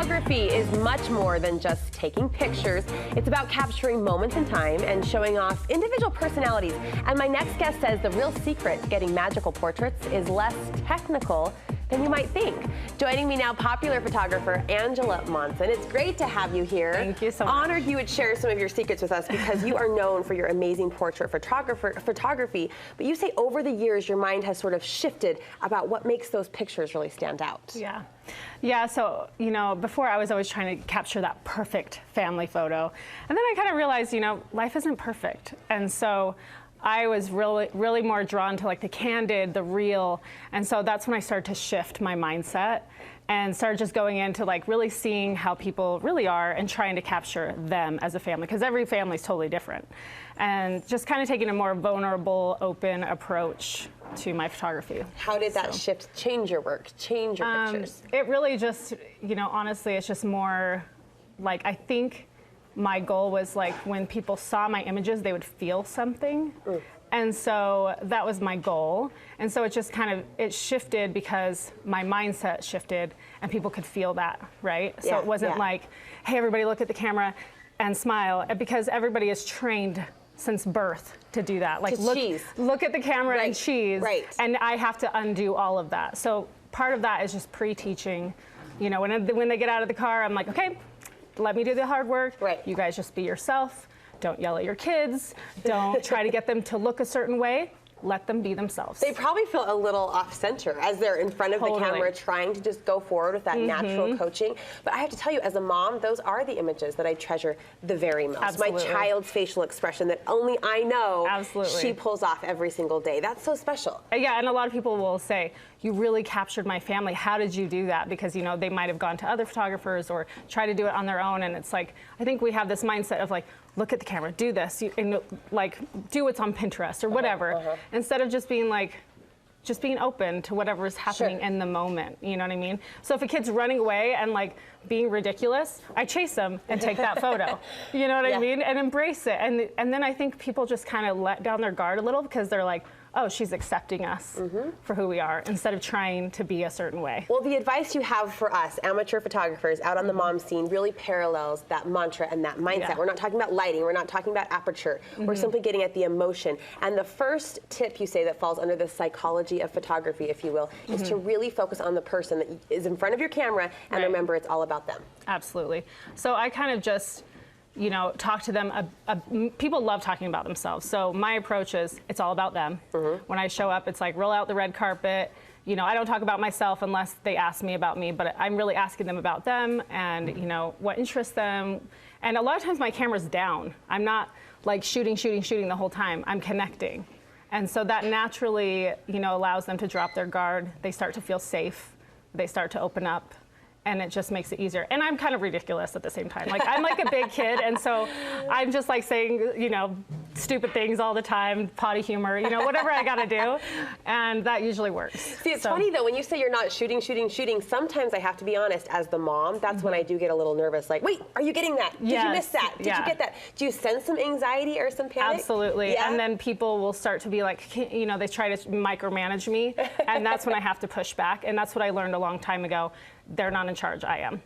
Photography is much more than just taking pictures. It's about capturing moments in time and showing off individual personalities. And my next guest says the real secret to getting magical portraits is less technical than you might think. Joining me now, popular photographer Angela Monson. It's great to have you here. Thank you so much. Honored you would share some of your secrets with us because you are known for your amazing portrait photography. But you say over the years your mind has sort of shifted about what makes those pictures really stand out. Yeah, so, you know, before I was always trying to capture that perfect family photo. And then I kind of realized, you know, life isn't perfect. And so I was really more drawn to like the candid, the real. And so that's when I started to shift my mindset and started just going into like really seeing how people really are and trying to capture them as a family, because every family is totally different. And just kind of taking a more vulnerable, open approach to my photography. How did that shift change your work, change your pictures? It really just, you know, honestly, it's just more like, I think my goal was like when people saw my images, they would feel something. And so that was my goal. And so it just kind of, it shifted because my mindset shifted and people could feel that, right? So it wasn't like, hey, everybody look at the camera and smile, because everybody is trained since birth to do that. Like look at the camera and cheese. And I have to undo all of that. So part of that is just pre-teaching. You know, when they get out of the car, I'm like, okay, let me do the hard work. You guys just be yourself. Don't yell at your kids. Don't try to get them to look a certain way. Let them be themselves. They probably feel a little off-center as they're in front of the camera trying to just go forward with that natural coaching. But I have to tell you, as a mom, those are the images that I treasure the very most. My child's facial expression that only I know she pulls off every single day. That's so special. Yeah, and a lot of people will say, you really captured my family. How did you do that? Because, you know, they might have gone to other photographers or try to do it on their own. And it's like, I think we have this mindset of like, look at the camera, do this, and like do what's on Pinterest or whatever, instead of just being like, just being open to whatever is happening in the moment, you know what I mean? So if a kid's running away and like being ridiculous, I chase them and take that photo, you know what I mean? And embrace it. And then I think people just kind of let down their guard a little because they're like, oh, she's accepting us for who we are instead of trying to be a certain way. Well, the advice you have for us, amateur photographers out on the mom scene, really parallels that mantra and that mindset. We're not talking about lighting, we're not talking about aperture, we're simply getting at the emotion. And the first tip you say that falls under the psychology of photography, if you will, is to really focus on the person that is in front of your camera and remember it's all about them. Absolutely. So I kind of just, you know, talk to them. People love talking about themselves. So my approach is, it's all about them. When I show up, it's like, roll out the red carpet. You know, I don't talk about myself unless they ask me about me, but I'm really asking them about them and, you know, what interests them. And a lot of times my camera's down. I'm not like shooting the whole time. I'm connecting. And so that naturally, you know, allows them to drop their guard. They start to feel safe. They start to open up. And it just makes it easier. And I'm kind of ridiculous at the same time. Like, I'm like a big kid, and so I'm just like saying, you know, stupid things all the time, potty humor, you know, whatever I gotta do. And that usually works. See, it's funny though, when you say you're not shooting, sometimes I have to be honest, as the mom, that's when I do get a little nervous, like, wait, are you getting that? Did you miss that? Did you get that? Do you sense some anxiety or some panic? Absolutely. And then people will start to be like, you know, they try to micromanage me, and that's when I have to push back. And that's what I learned a long time ago. They're not in charge, I am.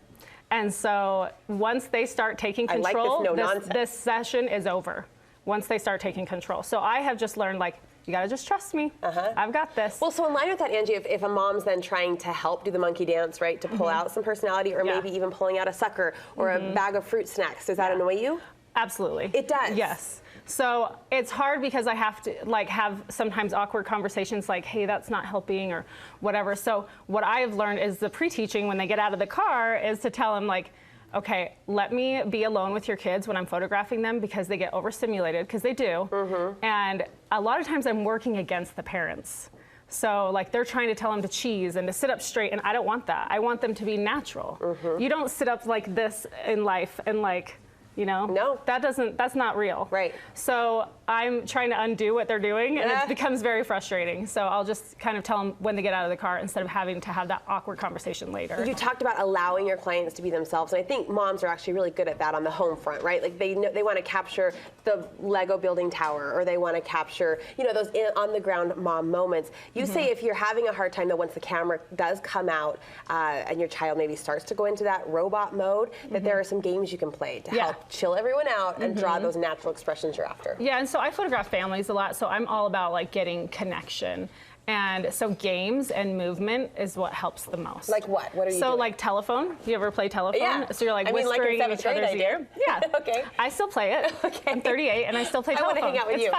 And so once they start taking control, this session is over. Once they start taking control. So I have just learned, like, you gotta just trust me. I've got this. Well, so in line with that, Angie, if a mom's then trying to help do the monkey dance, right, to pull out some personality, or maybe even pulling out a sucker or a bag of fruit snacks, does that annoy you? Absolutely. It does? Yes. So it's hard because I have to like have sometimes awkward conversations like, hey, that's not helping or whatever. So what I've learned is the pre-teaching when they get out of the car is to tell them like, okay, let me be alone with your kids when I'm photographing them because they get overstimulated, because they do. And a lot of times I'm working against the parents. So like they're trying to tell them to cheese and to sit up straight, and I don't want that. I want them to be natural. You don't sit up like this in life and like, you know? No. That's not real. Right. So I'm trying to undo what they're doing, and it becomes very frustrating. So I'll just kind of tell them when they get out of the car instead of having to have that awkward conversation later. You talked about allowing your clients to be themselves, and I think moms are actually really good at that on the home front, right? Like they want to capture the Lego building tower, or they want to capture, those on the ground mom moments. You say if you're having a hard time, that once the camera does come out and your child maybe starts to go into that robot mode, that there are some games you can play to help chill everyone out and draw those natural expressions you're after. Yeah, and so I photograph families a lot, so I'm all about like getting connection. And so games and movement is what helps the most. Like what? What are you doing? So like telephone. You ever play telephone? Yeah. So you're like like whispering in in each 7th grade other's I ear. did. Yeah. Okay. I still play it. Okay. I'm 38 and I still play telephone. I want to hang out with it's you.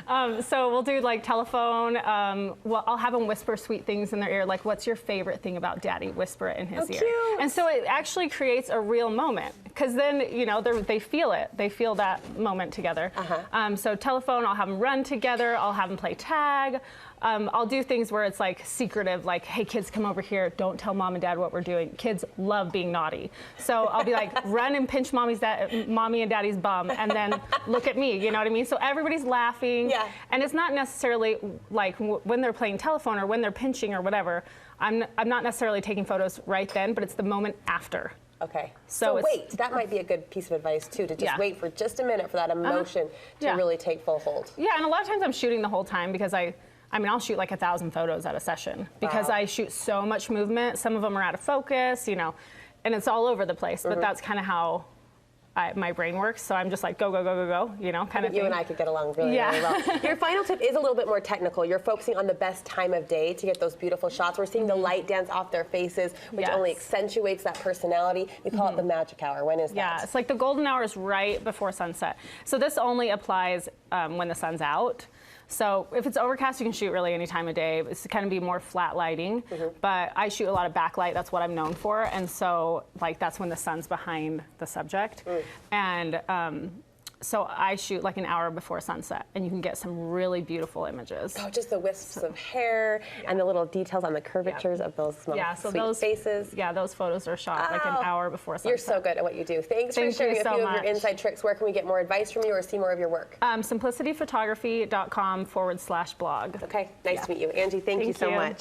fine. So we'll do like telephone. Well, I'll have them whisper sweet things in their ear, like, "What's your favorite thing about Daddy?" Whisper it in his ear. Cute. And so it actually creates a real moment, because then they feel it. They feel that moment together. So telephone, I'll have them run together. I'll have them play tag. I'll do things where it's like secretive, like, "Hey kids, come over here. Don't tell mom and dad what we're doing." Kids love being naughty. So I'll be like, "Run and pinch mommy and daddy's bum, and then look at me." You know what I mean? So everybody's laughing. Yeah. And it's not necessarily like when they're playing telephone or when they're pinching or whatever. I'm not necessarily taking photos right then, but it's the moment after. Okay. So wait. That might be a good piece of advice too, to just wait for just a minute for that emotion to really take full hold. Yeah, and a lot of times I'm shooting the whole time, because I'll shoot like 1,000 photos at a session, because I shoot so much movement. Some of them are out of focus, and it's all over the place. But that's kind of how my brain works. So I'm just like, go, go, go, go, go, kind of thing. You and I could get along really, really well. Your final tip is a little bit more technical. You're focusing on the best time of day to get those beautiful shots. We're seeing the light dance off their faces, which only accentuates that personality. We call it the magic hour. When is that? Yeah, it's like the golden hour is right before sunset. So this only applies when the sun's out. So if it's overcast, you can shoot really any time of day. It's kind of be more flat lighting, but I shoot a lot of backlight. That's what I'm known for. And so like that's when the sun's behind the subject. And so I shoot like an hour before sunset, and you can get some really beautiful images. Oh, just the wisps of hair and the little details on the curvatures of those small sweet faces. Yeah, those photos are shot like an hour before sunset. You're so good at what you do. Thanks for sharing a few of your inside tricks. Where can we get more advice from you or see more of your work? Simplicityphotography.com/blog. Okay, nice to meet you. Angie, thank you so much.